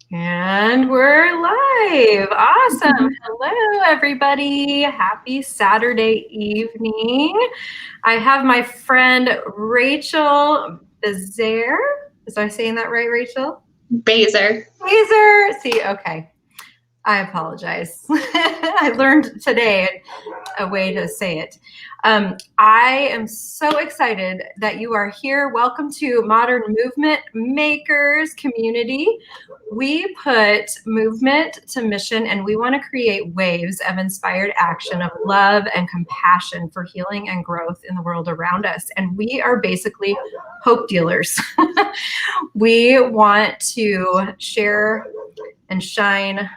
And we're live. Awesome. Hello, everybody. Happy Saturday evening. I have my friend Rachel Bezer. Is I saying that right, Rachel? Bezer. See, okay. I apologize. I learned today a way to say it. I am so excited that you are here. Welcome to Modern Movement Makers community. We put movement to mission, and we want to create waves of inspired action, of love and compassion for healing and growth in the world around us. And we are basically hope dealers. We want to share and shine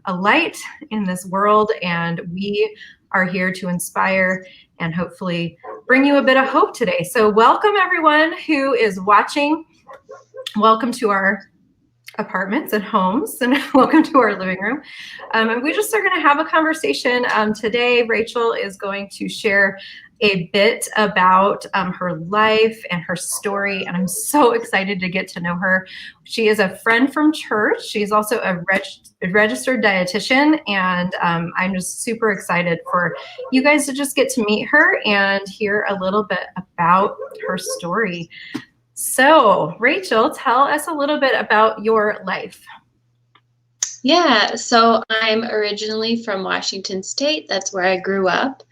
a light in this world, and we are here to inspire and hopefully bring you a bit of hope today. So welcome everyone who is watching. Welcome to our apartments and homes, and welcome to our living room. And we just are going to have a conversation today. Rachel is going to share a bit about her life and her story, and I'm so excited to get to know her. She is a friend from church. She's also a registered dietitian, and I'm just super excited for you guys to just get to meet her and hear a little bit about her story. So, Rachel, tell us a little bit about your life. Yeah, so I'm originally from Washington State. That's where I grew up.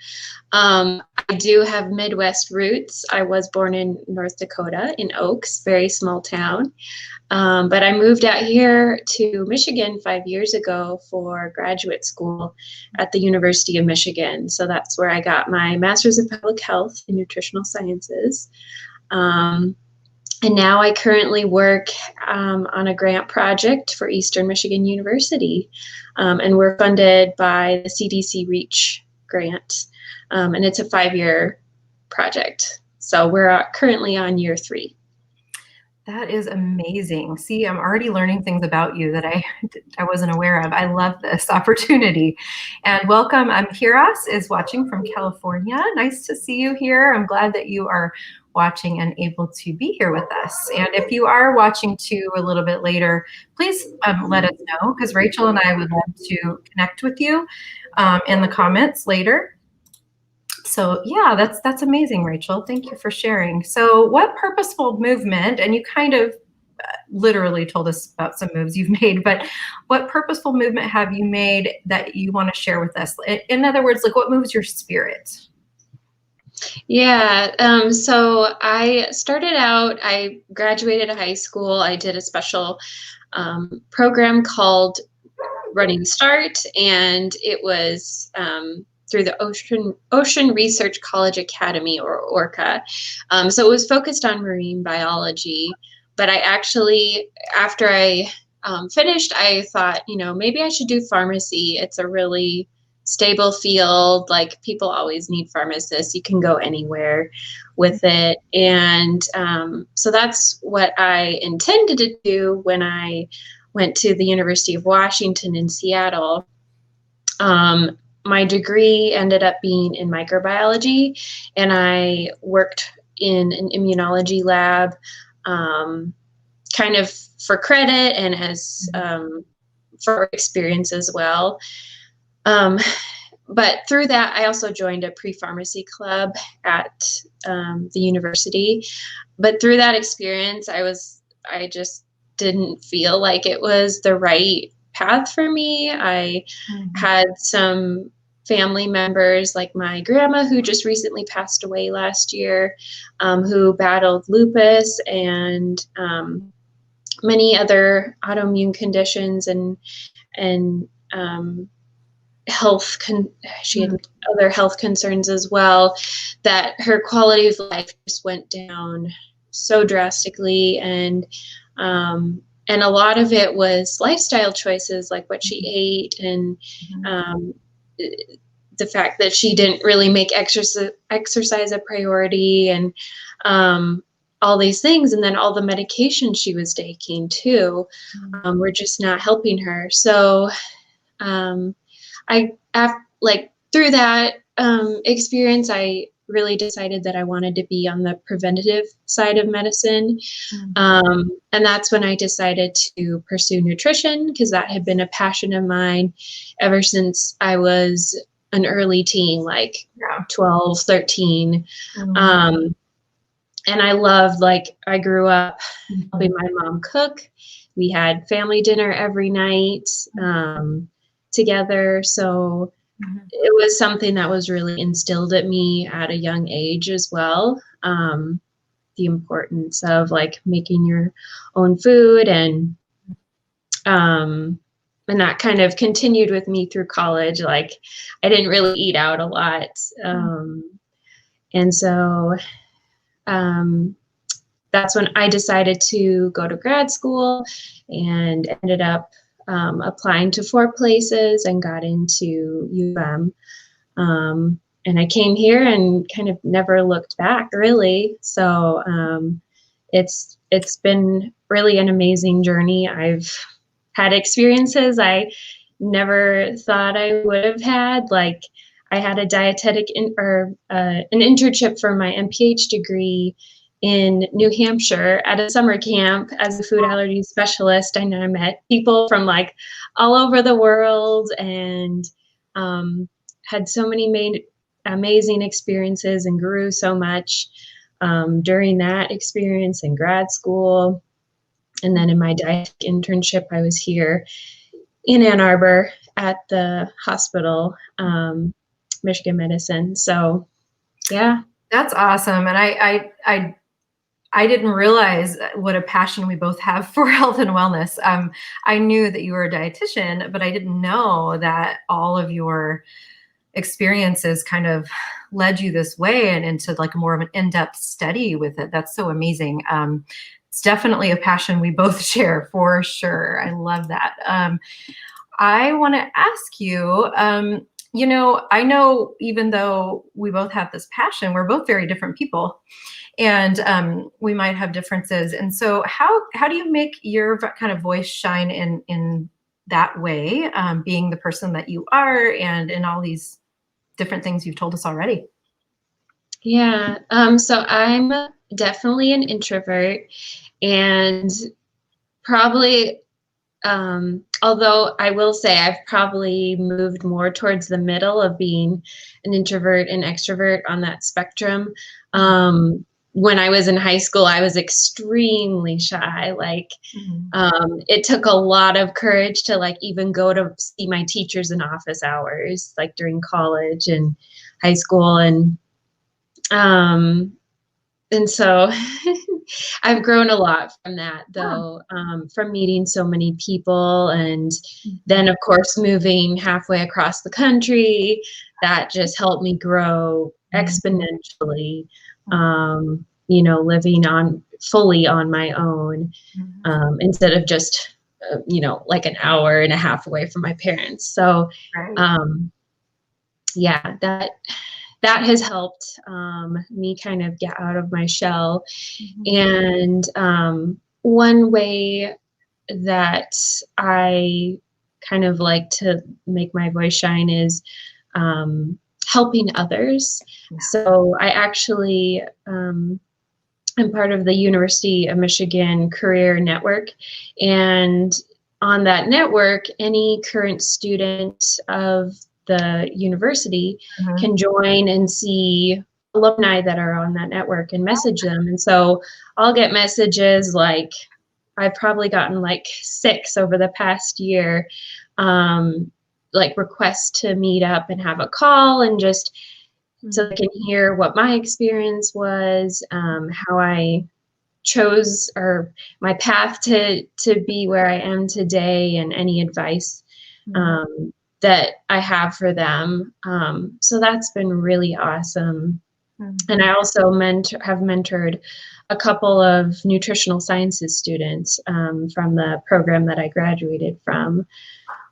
I do have Midwest roots. I was born in North Dakota, in Oaks, very small town. But I moved out here to Michigan 5 years ago for graduate school at the University of Michigan. So that's where I got my Master's of Public Health in Nutritional Sciences. And now I currently work on a grant project for Eastern Michigan University. And we're funded by the CDC REACH grant. And it's a 5-year project. So we're currently on year 3. That is amazing. See, I'm already learning things about you that I wasn't aware of. I love this opportunity. And welcome. Hiras is watching from California. Nice to see you here. I'm glad that you are watching and able to be here with us. And if you are watching too a little bit later, please let us know, because Rachel and I would love to connect with you in the comments later. So yeah, that's amazing, Rachel. Thank you for sharing. So what purposeful movement, and you kind of literally told us about some moves you've made, but what purposeful movement have you made that you want to share with us? In other words, like what moves your spirit? Yeah, so I started out, I graduated high school. I did a special program called Running Start, and it was through the Ocean Research College Academy, or ORCA. So it was focused on marine biology, but I actually, after I finished, I thought, maybe I should do pharmacy. It's a really stable field. Like, people always need pharmacists. You can go anywhere with it. And so that's what I intended to do when I went to the University of Washington in Seattle. My degree ended up being in microbiology, and I worked in an immunology lab, kind of for credit and as for experience as well. But through that, I also joined a pre-pharmacy club at the university. But through that experience, I just didn't feel like it was the right path for me. I had some family members, like my grandma, who just recently passed away last year, who battled lupus and many other autoimmune conditions and she had other health concerns as well, that her quality of life just went down so drastically. And a lot of it was lifestyle choices, like what she ate, and the fact that she didn't really make exercise a priority, and all these things. And then all the medications she was taking too were just not helping her. So through that experience, I really decided that I wanted to be on the preventative side of medicine. And that's when I decided to pursue nutrition, because that had been a passion of mine ever since I was an early teen, like 12, 13. And I loved, like, I grew up helping my mom cook. We had family dinner every night together. So it was something that was really instilled at me at a young age as well. The importance of, like, making your own food, and that kind of continued with me through college. Like, I didn't really eat out a lot. And so that's when I decided to go to grad school, and ended up applying to 4 places and got into UM. And I came here and kind of never looked back, really. So it's been really an amazing journey. I've had experiences I never thought I would have had. Like, I had a dietetic an internship for my MPH degree in New Hampshire at a summer camp as a food allergy specialist. And I met people from, like, all over the world, and had so many amazing experiences, and grew so much during that experience in grad school. And then in my dietetic internship, I was here in Ann Arbor at the hospital, Michigan Medicine. So, yeah. That's awesome. And I didn't realize what a passion we both have for health and wellness. I knew that you were a dietitian, but I didn't know that all of your experiences kind of led you this way and into, like, more of an in-depth study with it. That's so amazing. It's definitely a passion we both share, for sure. I love that. I want to ask you, I know even though we both have this passion, we're both very different people, and we might have differences. And so how do you make your kind of voice shine in that way, being the person that you are, and in all these different things you've told us already? Yeah. So I'm definitely an introvert, and probably, although I will say I've probably moved more towards the middle of being an introvert and extrovert on that spectrum. When I was in high school, I was extremely shy. Like, it took a lot of courage to, like, even go to see my teachers in office hours, like during college and high school. And so I've grown a lot from that, though, from meeting so many people. And then, of course, moving halfway across the country, that just helped me grow exponentially, living fully on my own, instead of just, like an hour and a half away from my parents. So, yeah, that has helped me kind of get out of my shell. And one way that I kind of like to make my voice shine is helping others. So I actually am part of the University of Michigan Career Network. And on that network, any current student of the university can join and see alumni that are on that network and message them. And so I'll get messages, like, I've probably gotten like 6 over the past year, like requests to meet up and have a call, and just so they can hear what my experience was, how I chose, or my path to be where I am today, and any advice that I have for them. So that's been really awesome. And I also have mentored a couple of nutritional sciences students from the program that I graduated from.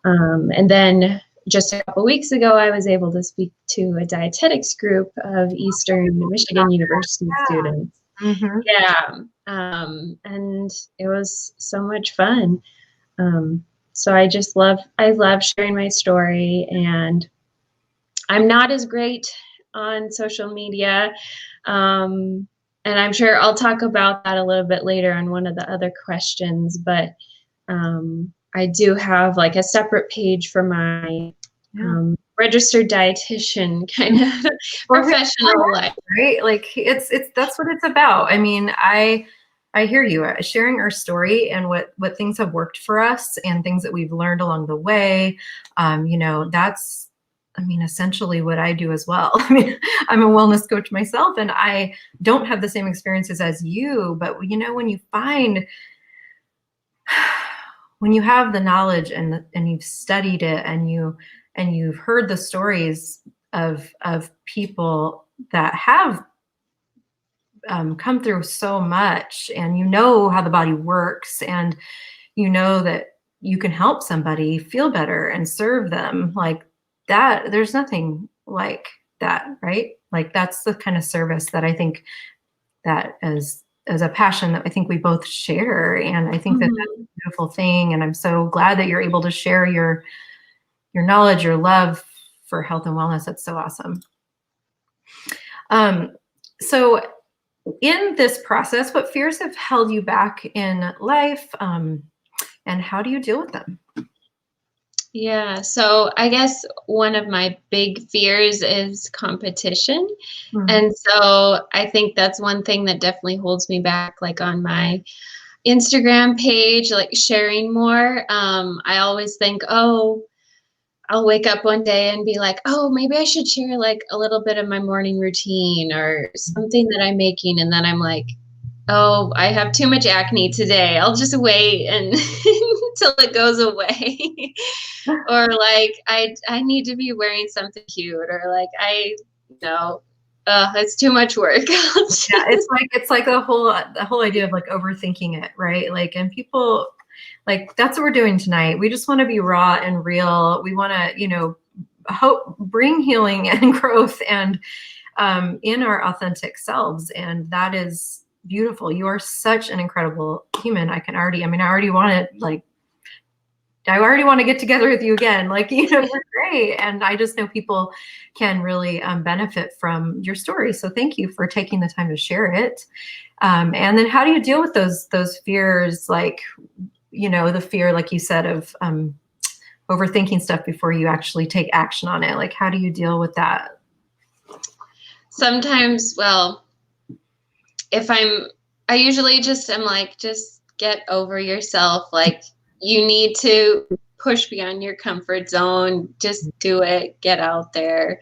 And then just a couple weeks ago, I was able to speak to a dietetics group of Eastern Michigan University students. Yeah. And it was so much fun. So I love sharing my story, and I'm not as great on social media. And I'm sure I'll talk about that a little bit later on one of the other questions, but I do have like a separate page for my registered dietitian kind of professional life. Right? Like it's that's what it's about. I mean, I hear you. Sharing our story and what things have worked for us and things that we've learned along the way. That's, I mean, essentially what I do as well. I mean, I'm a wellness coach myself, and I don't have the same experiences as you, but when you find, when you have the knowledge and you've studied it and you've heard the stories of people that have come through so much, and how the body works, and that you can help somebody feel better and serve them like that, there's nothing like that, right? Like that's the kind of service that I think that as a passion that I think we both share. And I think that that's a beautiful thing. And I'm so glad that you're able to share your knowledge, your love for health and wellness. That's so awesome. So in this process, what fears have held you back in life, and how do you deal with them? Yeah, so I guess one of my big fears is competition. And so I think that's one thing that definitely holds me back, like on my Instagram page, like sharing more. I always think, oh, I'll wake up one day and be like, oh, maybe I should share like a little bit of my morning routine or something that I'm making. And then I'm like, oh, I have too much acne today. I'll just wait and until it goes away. Or like I need to be wearing something cute, or like it's too much work. Yeah, it's like the whole idea of like overthinking it, right? Like, and people, like, that's what we're doing tonight. We just want to be raw and real. We want to, bring healing and growth and in our authentic selves, and that is beautiful. You are such an incredible human. I already want to get together with you again. Like, you're great. And I just know people can really benefit from your story. So thank you for taking the time to share it. And then how do you deal with those fears? Like, the fear, like you said, of overthinking stuff before you actually take action on it. Like, how do you deal with that? Sometimes, well, I usually I'm like, just get over yourself. Like, you need to push beyond your comfort zone. Just do it. Get out there.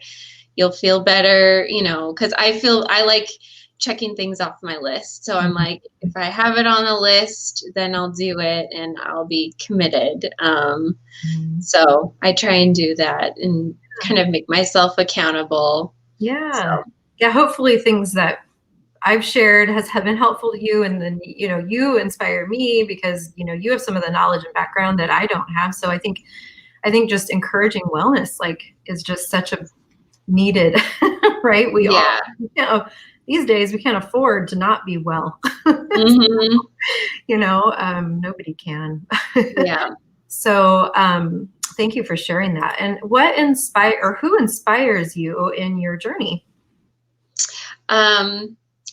You'll feel better, because I like checking things off my list. So I'm like, if I have it on a list, then I'll do it and I'll be committed. So I try and do that and kind of make myself accountable. Yeah. So. Yeah. Hopefully things that I've shared have been helpful to you. And then, you inspire me because, you have some of the knowledge and background that I don't have. So I think just encouraging wellness, like, is just such a needed, right? These days we can't afford to not be well. Nobody can. Yeah. So, thank you for sharing that. And who inspires you in your journey?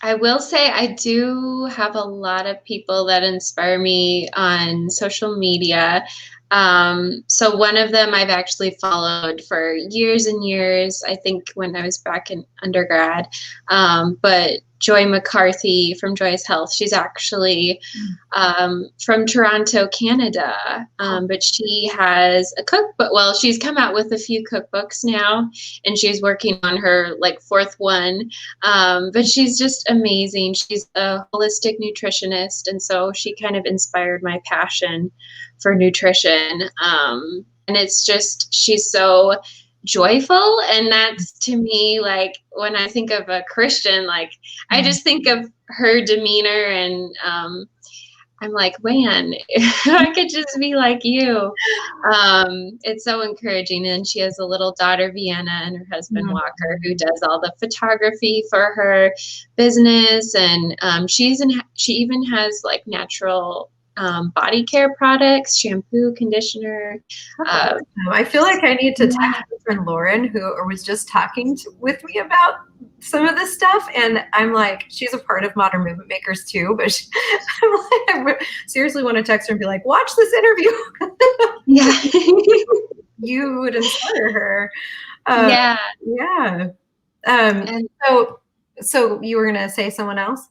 I will say I do have a lot of people that inspire me on social media. So one of them I've actually followed for years and years, I think when I was back in undergrad. But Joy Mccarthy from Joy's Health, she's actually from Toronto, Canada. But she has a cookbook. Well, she's come out with a few cookbooks now, and she's working on her fourth one. But she's just amazing. She's a holistic nutritionist, and so she kind of inspired my passion for nutrition. And it's just, she's so joyful, and that's, to me, like, when I think of a Christian, like, I just think of her demeanor, and I'm like, man, I could just be like you. It's so encouraging. And she has a little daughter, Vienna, and her husband, Walker, who does all the photography for her business. And she even has natural body care products, shampoo, conditioner. I feel like I need to text Yeah. my friend Lauren, who was just talking with me about some of this stuff, and I'm like, she's a part of Modern Movement Makers too, but I'm like, I seriously want to text her and be like, watch this interview. Yeah. You would inspire her. Yeah. Yeah. And So you were gonna say someone else?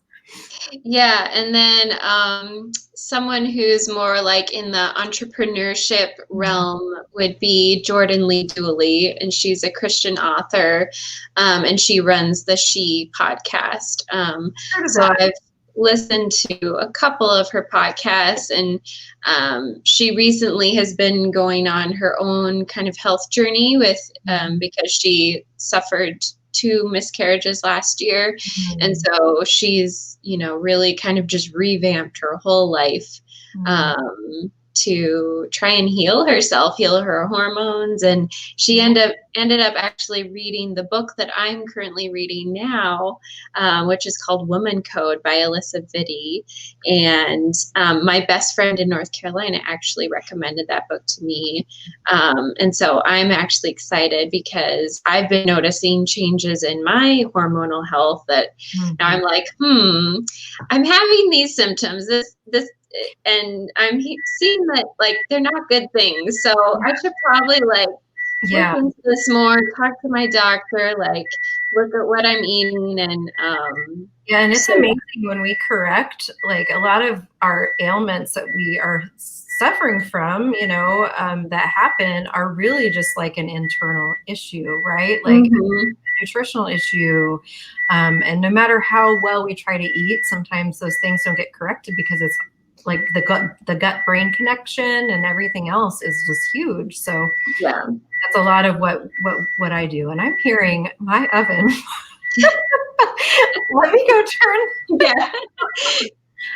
yeah, and then someone who's more like in the entrepreneurship realm would be Jordan Lee Dooley, and she's a Christian author, and she runs the She podcast. Heard of So that. I've listened to a couple of her podcasts, and she recently has been going on her own kind of health journey with because she suffered 2 miscarriages last year. And so she's, really kind of just revamped her whole life to try and heal herself, heal her hormones. And she ended up actually reading the book that I'm currently reading now, which is called Woman Code by Alyssa Vitti. And my best friend in North Carolina actually recommended that book to me. And so I'm actually excited because I've been noticing changes in my hormonal health that now I'm like, I'm having these symptoms. And I'm seeing that like they're not good things. So I should probably like look into this more, talk to my doctor, like look at what I'm eating, and and it's amazing when we correct like a lot of our ailments that we are suffering from, that happen are really just like an internal issue, right? Like a nutritional issue. And no matter how well we try to eat, sometimes those things don't get corrected because it's like the gut brain connection and everything else is just huge. So yeah, that's a lot of what I do. And I'm hearing my oven. Let me go turn. Yeah.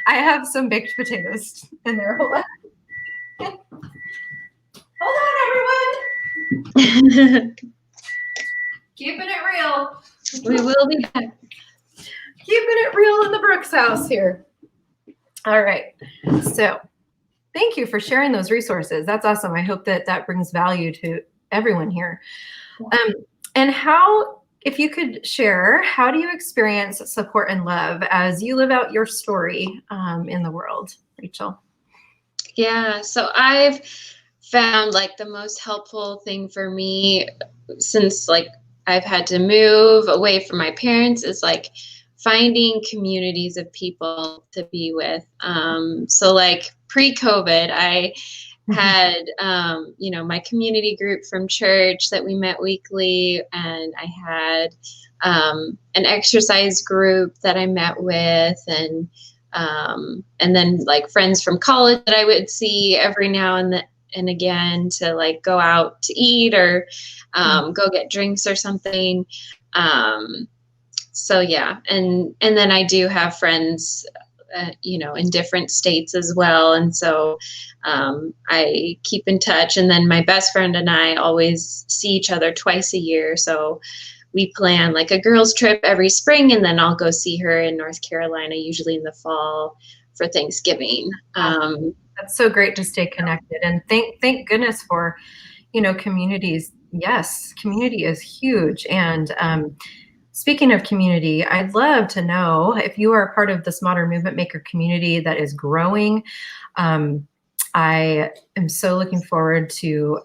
I have some baked potatoes in there. Hold on, everyone. Keeping it real. We will be back. Keeping it real in the Brooks house here. All right. So thank you for sharing those resources. That's awesome. I hope that brings value to everyone here. And if you could share, how do you experience support and love as you live out your story in the world, Rachel? Yeah, so I've found like the most helpful thing for me since like I've had to move away from my parents is like finding communities of people to be with. So like pre-COVID, I had, my community group from church that we met weekly, and I had an exercise group that I met with, and then like friends from college that I would see every now and again to like go out to eat or go get drinks or something. So yeah, and then I do have friends, in different states as well, and so I keep in touch. And then my best friend and I always see each other twice a year, so we plan like a girls' trip every spring, and then I'll go see her in North Carolina, usually in the fall for Thanksgiving. That's so great to stay connected, and thank goodness for, communities. Yes, community is huge. And speaking of community, I'd love to know if you are part of this Modern Movement Maker community that is growing. I am so looking forward to.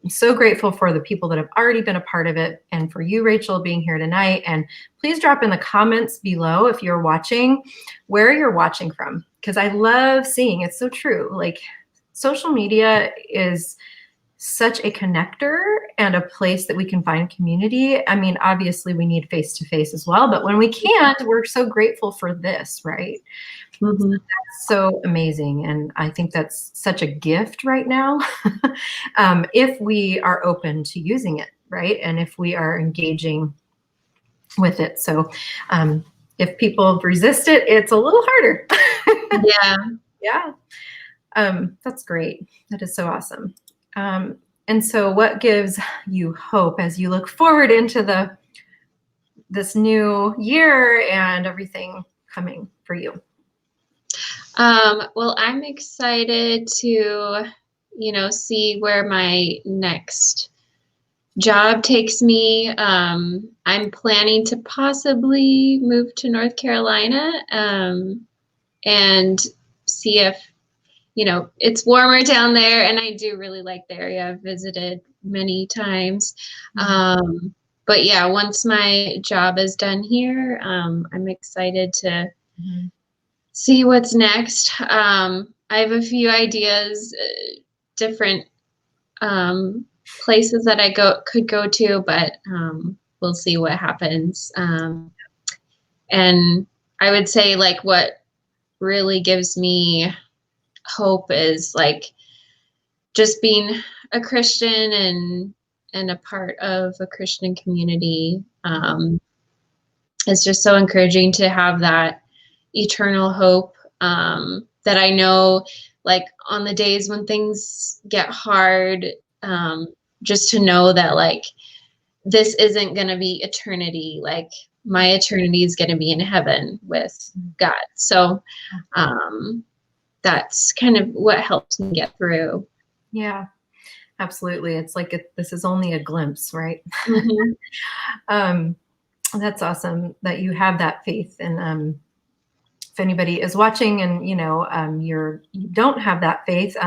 I'm so grateful for the people that have already been a part of it, and for you, Rachel, being here tonight. And please drop in the comments below if you're watching, where you're watching from, because I love seeing. It's so true. Like social media is such a connector and a place that we can find community. I mean, obviously we need face-to-face as well, but when we can't, we're so grateful for this, right? That's so amazing. And I think that's such a gift right now if we are open to using it, right? And if we are engaging with it. So if people resist it, it's a little harder. Yeah. That's great. That is so awesome. And so what gives you hope as you look forward into this new year and everything coming for you? Well, I'm excited to, see where my next job takes me. I'm planning to possibly move to North Carolina, and see if, it's warmer down there. And I do really like the area. I've visited many times. But yeah, once my job is done here, I'm excited to see what's next. I have a few ideas, different places that I could go to, but we'll see what happens. And I would say, like, what really gives me hope is like just being a Christian and a part of a Christian community. It's just so encouraging to have that eternal hope, that I know, like, on the days when things get hard, just to know that, like, this isn't going to be eternity. Like, my eternity is going to be in heaven with God. So that's kind of what helps me get through. Yeah, absolutely. It's like this is only a glimpse, right? Mm-hmm. That's awesome that you have that faith. And if anybody is watching and you don't have that faith,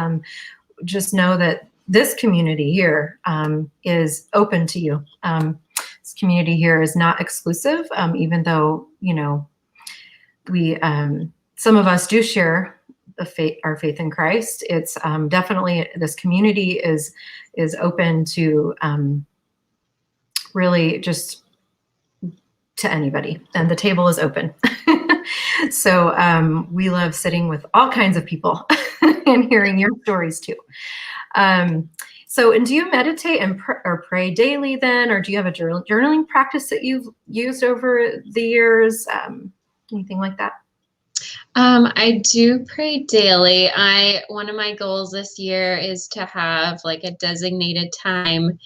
just know that this community here is open to you. This community here is not exclusive, even though we some of us do share our faith in Christ. It's definitely, this community is open to really just to anybody, and the table is open. So we love sitting with all kinds of people and hearing your stories too. And do you meditate or pray daily then, or do you have a journaling practice that you've used over the years? Anything like that? I do pray daily. One of my goals this year is to have like a designated time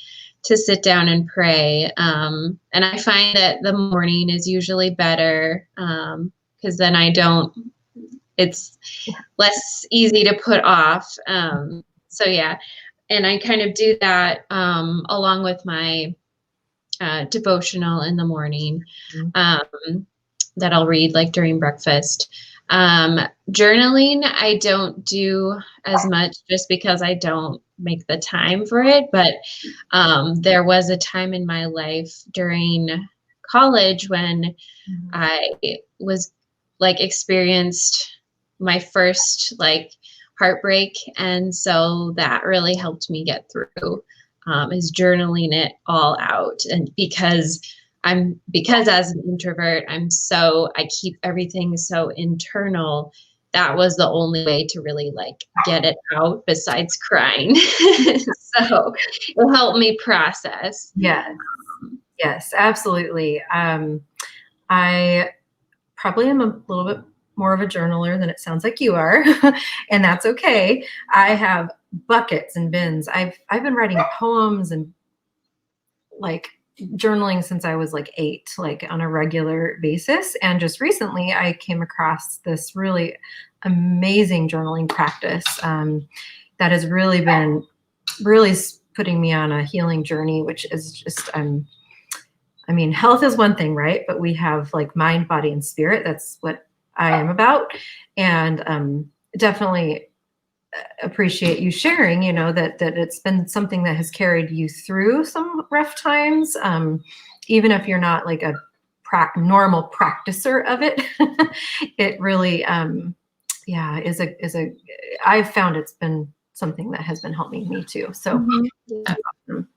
to sit down and pray. And I find that the morning is usually better, because then it's less easy to put off. So yeah, and I kind of do that along with my devotional in the morning, that I'll read like during breakfast. Journaling, I don't do as much just because I don't make the time for it. But there was a time in my life during college when I was like experienced my first like heartbreak. And so that really helped me get through, is journaling it all out. And because as an introvert, I keep everything so internal. That was the only way to really like get it out besides crying. So it helped me process. Yes, absolutely. I probably am a little bit more of a journaler than it sounds like you are, and that's okay. I have buckets and bins. I've been writing poems and like journaling since I was like 8, like on a regular basis. And just recently I came across this really amazing journaling practice that has really been putting me on a healing journey, which is just, I mean, health is one thing, right? But we have like mind, body, and spirit. That's what I am about. And definitely appreciate you sharing, that it's been something that has carried you through some rough times, even if you're not like a normal practicer of it. It really, I've found it's been something that has been helping me too. So, that's awesome.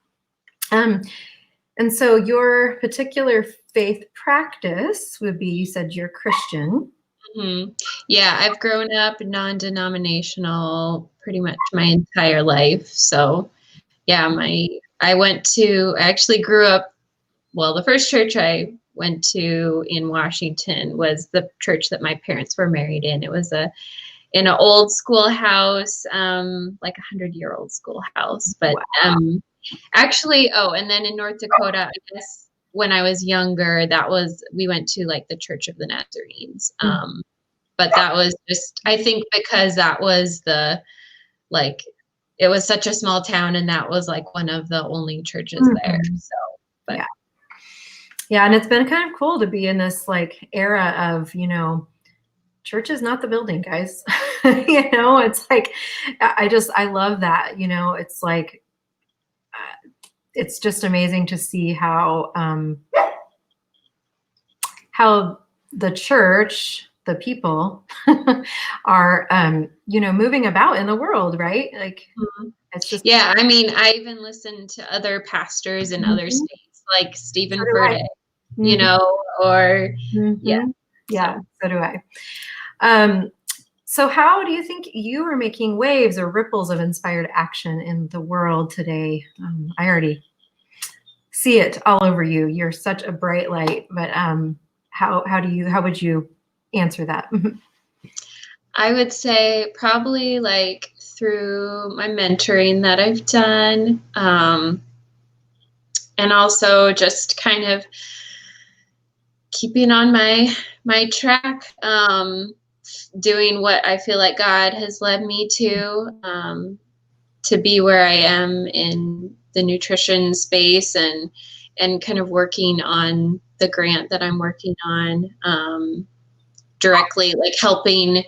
And so your particular faith practice would be, you said you're Christian. Mm-hmm. Yeah, I've grown up non-denominational pretty much my entire life. So yeah, I actually grew up, well, the first church I went to in Washington was the church that my parents were married in. It was in an old schoolhouse, like 100-year-old schoolhouse. But actually, and then in North Dakota, I guess when I was younger, we went to like the Church of the Nazarenes. But that was just, I think because that was like, it was such a small town and that was like one of the only churches there. So, but yeah. Yeah. And it's been kind of cool to be in this like era of, church is not the building, guys. It's like, I love that, it's like, it's just amazing to see how the church, the people are, moving about in the world, right? Like, it's just, yeah. I mean, I even listened to other pastors in other states, like Stephen Furtick, or yeah. Yeah, so do I. So how do you think you are making waves or ripples of inspired action in the world today? I already see it all over you. You're such a bright light, but how would you answer that? I would say probably like through my mentoring that I've done, and also just kind of keeping on my track, doing what I feel like God has led me to be where I am in the nutrition space, and kind of working on the grant that I'm working on, directly, like helping,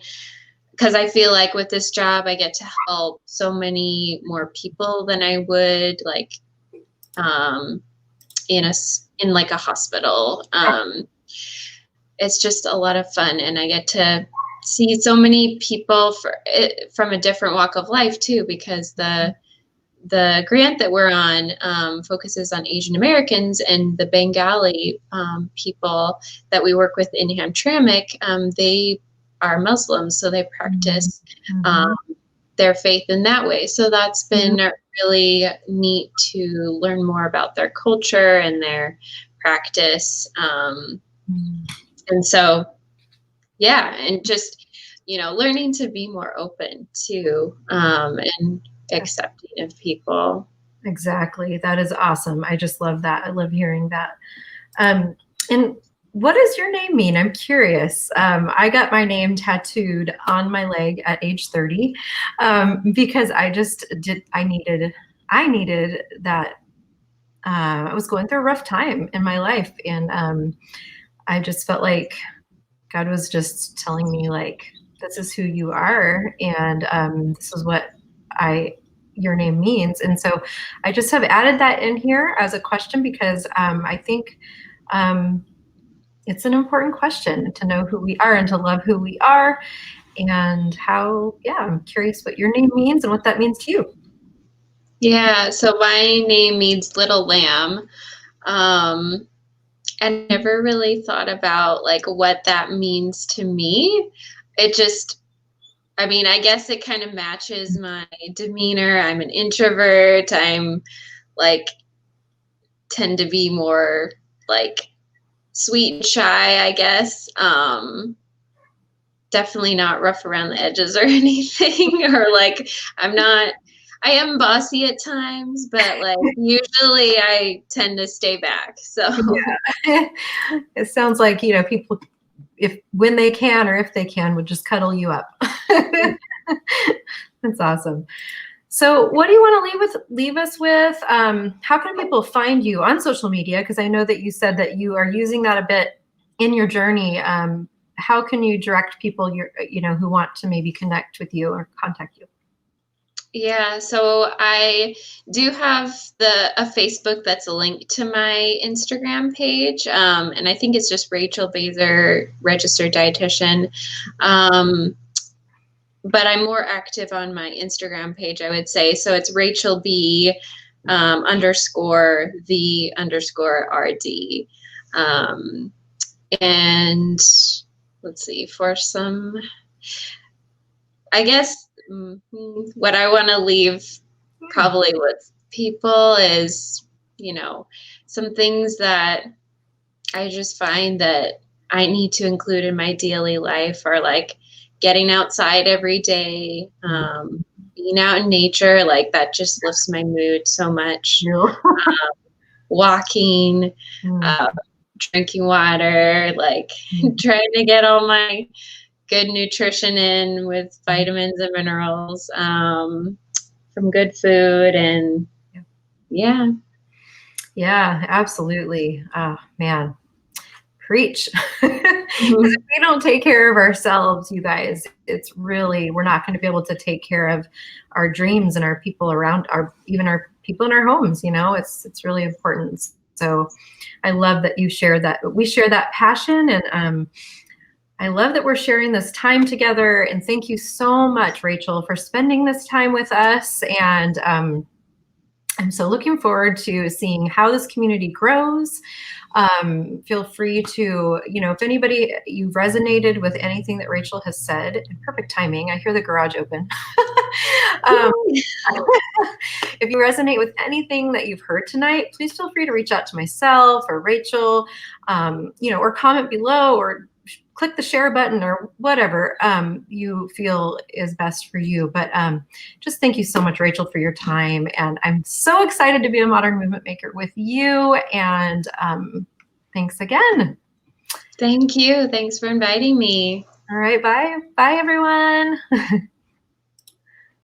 because I feel like with this job I get to help so many more people than I would like in like a hospital. It's just a lot of fun, and I get to see so many people from a different walk of life too, because the grant that we're on focuses on Asian Americans, and the Bengali people that we work with in Hamtramck, they are Muslims, so they practice their faith in that way. So that's been really neat to learn more about their culture and their practice. And so, yeah, and just, learning to be more open to and accepting of people. Exactly. That is awesome. I just love that. I love hearing that. And what does your name mean? I'm curious. I got my name tattooed on my leg at age 30 because I needed that. I was going through a rough time in my life, and I just felt like God was just telling me, like, this is who you are, and this is what your name means. And so I just have added that in here as a question because I think it's an important question to know who we are and to love who we are, and I'm curious what your name means and what that means to you. Yeah, so my name means little lamb. I never really thought about like what that means to me. It just, I mean, I guess it kind of matches my demeanor. I'm an introvert. I'm like, tend to be more like sweet and shy, I guess. Definitely not rough around the edges or anything, or like, I am bossy at times, but like usually I tend to stay back. So Yeah. It sounds like, people, when they can or if they can, would just cuddle you up. That's awesome. So what do you want to leave us with? How can people find you on social media? Because I know that you said that you are using that a bit in your journey. How can you direct people who want to maybe connect with you or contact you? yeah, so I do have a Facebook that's a link to my Instagram page, and I think it's just Rachel Baser, registered dietitian. But I'm more active on my Instagram page, I would say. So it's Rachel B _the_RD. And let's see, for some, I guess what I want to leave probably with people is, some things that I just find that I need to include in my daily life are like getting outside every day, being out in nature, like that just lifts my mood so much. Walking, drinking water, like trying to get all my good nutrition in with vitamins and minerals from good food. And yeah. Yeah, absolutely. Oh, man. Preach. Because if we don't take care of ourselves, you guys, it's really, we're not going to be able to take care of our dreams and our people around, even our people in our homes. It's really important. So I love that you share that. We share that passion, and I love that we're sharing this time together. And thank you so much, Rachel, for spending this time with us. And I'm so looking forward to seeing how this community grows. Feel free to, if anybody, you've resonated with anything that Rachel has said, in perfect timing, I hear the garage open. If you resonate with anything that you've heard tonight, please feel free to reach out to myself or Rachel, or comment below, or click the share button, or whatever you feel is best for you. But just thank you so much, Rachel, for your time. And I'm so excited to be a Modern Movement Maker with you. And thanks again. Thank you. Thanks for inviting me. All right. Bye. Bye, everyone.